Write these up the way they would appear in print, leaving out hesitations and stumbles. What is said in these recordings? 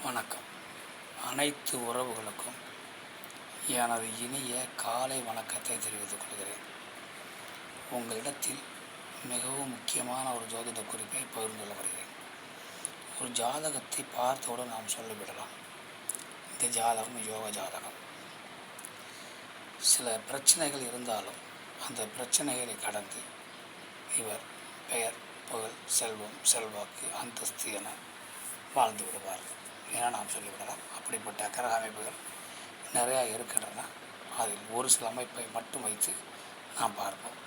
வணக்கம். அனைத்து உறவுகளுக்கும் எனது இனிய காலை வணக்கத்தை தெரிவித்துக் கொள்கிறேன். உங்களிடத்தில் மிகவும் முக்கியமான ஒரு ஜோதிட குறிப்பை பகிர்ந்து கொள்ள வருகிறேன். ஒரு ஜாதகத்தை பார்த்தவுடன் நாம் சொல்லிவிடலாம், இந்த ஜாதகம் யோக ஜாதகம். சில பிரச்சனைகள் இருந்தாலும் அந்த பிரச்சனைகளை கடந்து இவர் பெயர், புகழ், செல்வம், செல்வாக்கு, அந்தஸ்து என வாழ்ந்து விடுவார் என நாம் சொல்லிவிடலாம். அப்படிப்பட்ட கிரக அமைப்புகள் நிறையா இருக்கின்றன. அதில் ஒரு சில அமைப்பை மட்டும் வைத்து நாம் பார்ப்போம்.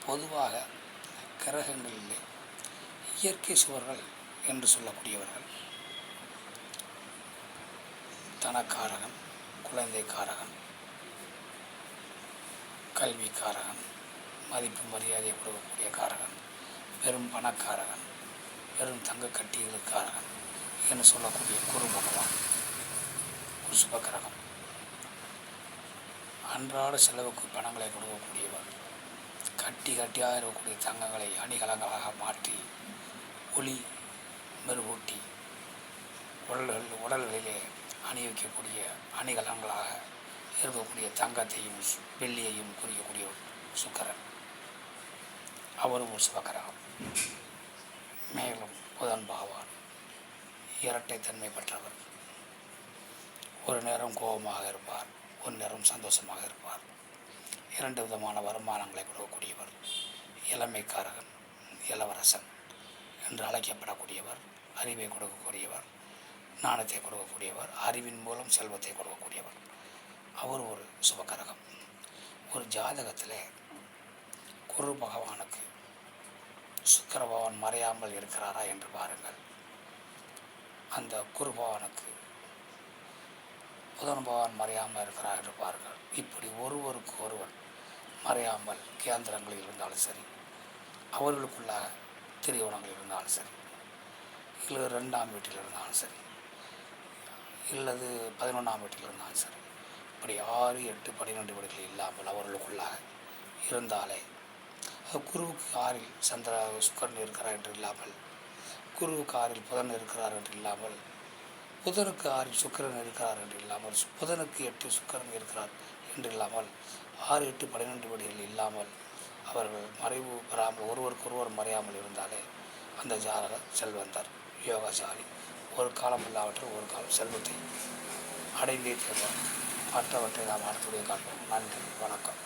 பொதுவாக கிரகங்களிலே இயற்கை சுவர்கள் என்று சொல்லக்கூடியவர்கள் தனக்காரகன், குழந்தைக்காரகன், கல்விக்காரகன், மதிப்பு மரியாதை கொடுக்கக்கூடிய காரகன், பெரும் பணக்காரகன், பெரும் தங்க கட்டிகளுக்காரகன் என்று சொல்லக்கூடிய குரு பகவான் ஒரு சுபக்கிரகம். அன்றாட செலவுக்கு பணங்களை கொடுக்கக்கூடியவர், கட்டியாக இருக்கக்கூடிய தங்கங்களை அணிகலங்களாக மாற்றி ஒளி மெருகூட்டி உடல்களிலே அணிவிக்கக்கூடிய அணிகலங்களாக இருக்கக்கூடிய தங்கத்தையும் வெள்ளியையும் குறிக்கக்கூடிய சுக்கிரன், அவரும் ஒரு சுபக்கிரகம். மேலும் புதன் பகவான் இரட்டைத்தன்மை பெற்றவர். ஒரு நேரம் கோபமாக இருப்பார், ஒரு நேரம் சந்தோஷமாக இருப்பார். இரண்டு விதமான வருமானங்களை கொடுக்கக்கூடியவர். இளமைக்காரகன், இளவரசன் என்று அழைக்கப்படக்கூடியவர். அறிவை கொடுக்கக்கூடியவர், ஞானத்தை கொடுக்கக்கூடியவர், அறிவின் மூலம் செல்வத்தை கொடுக்கக்கூடியவர். அவர் ஒரு சுபக்கிரகம். ஒரு ஜாதகத்தில் குரு பகவானுக்கு சுக்கிர பகவான் மறையாமல் இருக்கிறாரா என்று பாருங்கள். அந்த குரு பகவானுக்கு புதன் பகவான் மறையாமல் இருக்கிறார் என்று பாருங்கள். இப்படி ஒருவருக்கு ஒருவர் மறையாமல் கேந்திரங்களில் இருந்தாலும் சரி, அவர்களுக்குள்ளாக திரியோணங்கள் இருந்தாலும் சரி, இல்லை 2ஆம் வீட்டில் இருந்தாலும் சரி, இல்லது 11ஆம் வீட்டில் இருந்தாலும் சரி, இப்படி 6, 8, 12 வீடுகள் இல்லாமல் அவர்களுக்குள்ளாக இருந்தாலே, குருவுக்கு 6இல் சுக்கிரன் இருக்கிறார் என்று இல்லாமல், குருவுக்கு 6இல் புதன் இருக்கிறார் என்று இல்லாமல், புதனுக்கு 6இல் சுக்கிரன் இருக்கிறார் என்று இல்லாமல், புதனுக்கு 8 சுக்கிரன் இருக்கிறார் என்று இல்லாமல், 6, 8, 12 வீடுகள் இல்லாமல் அவர்கள் மறைவு பெறாமல் ஒருவருக்கு ஒருவர் மறையாமல் இருந்தாலே அந்த ஜாதகர் செல்வந்தர், யோகசாலி. ஒரு காலம் இல்லாவற்றில் ஒரு காலம் செல்வத்தை அடைந்தே தருவார். மற்றவற்றை நாம் அடுத்தபடியே காண்போம். நன்றி, வணக்கம்.